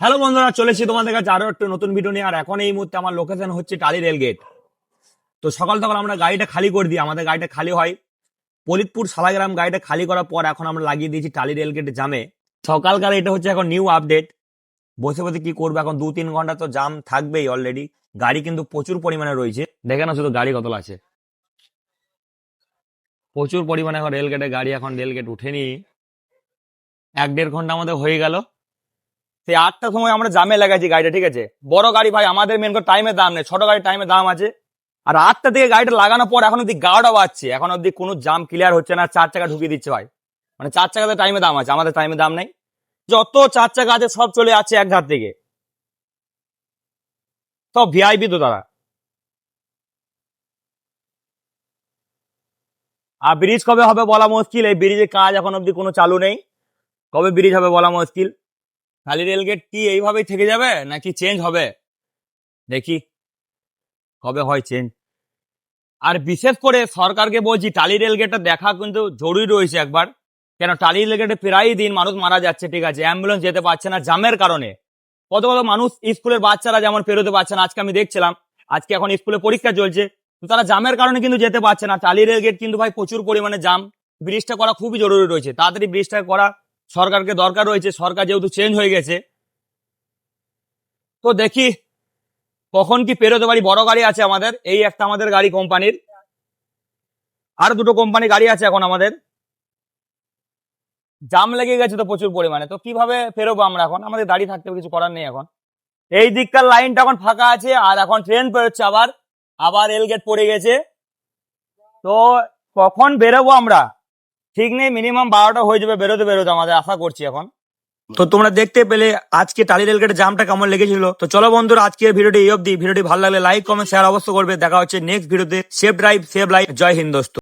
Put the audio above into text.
Hello বন্ধুরা, চলেছি তোমাদের কাছে আরো একটা নতুন ভিডিও নিয়ে। আর এখন এই মুহূর্তে আমার লোকেশন হচ্ছে টালি রেলগেট। তো সকাল সকাল আমরা গাড়িটা খালি করে দিই, আমাদের গাড়িটা খালি হয় ফরিদপুর সালাগ্রাম। গাড়িটা খালি করার পর এখন আমরা লাগিয়ে দিয়েছি টালি রেলগেটে জামে। সকালকার এটা হচ্ছে এখন নিউ আপডেট। বসে বসে কি করবো, এখন 2-3 ঘন্টা তো জাম থাকবেই। অলরেডি গাড়ি কিন্তু প্রচুর পরিমাণে রয়েছে, দেখে না শুধু গাড়ি কত আছে, প্রচুর পরিমাণে। এখন রেলগেটে গাড়ি, এখন রেলগেট উঠেনি, 1-1.5 ঘন্টা আমাদের হয়ে গেল। সেই 8টার সময় আমরা জামে লাগাইছি গাড়িটা, ঠিক আছে। বড় গাড়ি ভাই, আমাদের মেন করে টাইমের দাম নেই, ছোট গাড়ির টাইমের দাম আছে। আর 8টা থেকে গাড়িটা লাগানোর পর এখন অব্দি 11টা বাজছে, এখন অব্দি কোনো জাম ক্লিয়ার হচ্ছে না। 4 চাকা ঢুকিয়ে দিচ্ছে ভাই, মানে 4 চাকাতে টাইমে দাম আছে, আমাদের টাইমে দাম নেই। যত 4 চাকা আছে সব চলে যাচ্ছে এক ধার থেকে, সব ভিআইপি তো তারা। আর ব্রিজ কবে হবে বলা মুশকিল, এই ব্রিজের কাজ এখন অব্দি কোনো চালু নেই। কবে ব্রিজ হবে বলা মুশকিল। খালি রেলগেট কি এইভাবেই থেকে যাবে নাকি চেঞ্জ হবে, দেখি কবে হয় চেঞ্জ। আর বিশেষ করে সরকারকে বলছি, টালি রেলগেটটা দেখা কিন্তু জরুরি রয়েছে একবার। কেন টালি রেলগেটে প্রায় দিন মানুষ মারা যাচ্ছে, ঠিক আছে, অ্যাম্বুলেন্স যেতে পারছে না জামের কারণে। কত কত মানুষ, স্কুলের বাচ্চারা যেমন পেরোতে পারছে না, আজকে আমি দেখছিলাম, আজকে এখন স্কুলে পরীক্ষা চলছে, তো তারা জামের কারণে কিন্তু যেতে পারছে না। টালি রেলগেট কিন্তু ভাই প্রচুর পরিমাণে জাম, ব্রিজটা করা খুবই জরুরি রয়েছে, তাড়াতাড়ি ব্রিজটা করা সরকারকে দরকার রয়েছে। সরকার যেহেতু চেঞ্জ হয়ে গেছে, তো দেখি কখন কি পেরোতে পারি। বড় গাড়ি আছে আমাদের, এই একটা আমাদের গাড়ি কোম্পানির, আর দুটো কোম্পানি গাড়ি আছে এখন আমাদের। জাম লেগে গেছে তো প্রচুর পরিমাণে, তো কিভাবে ফেরোবো আমরা, এখন আমাদের দাঁড়িয়ে থাকতে হবে, কিছু করার নেই। এখন এই দিককার লাইনটা এখন ফাঁকা আছে, আর এখন ট্রেন বেরোচ্ছে, আবার আবার রেলগেট পড়ে গেছে। তো কখন বেরোবো আমরা ঠিক নেই, মিনিমাম 12টা হয়ে যাবে বেরোতে বেরোতে আমাদের, আশা করছি এখন। তো তোমরা দেখতে পেলে আজকে টালি রেলগেটের জামটা কেমন লেগেছিল। তো চলো বন্ধুরা, আজকের ভিডিওটি এই অবধি। ভিডিওটি ভালো লাগলে লাইক কমেন্ট শেয়ার অবশ্যই করবে। দেখা হচ্ছে নেক্সট ভিডিওতে। সেফ ড্রাইভ সেভ লাইফ, জয় হিন্দ দোস্ত।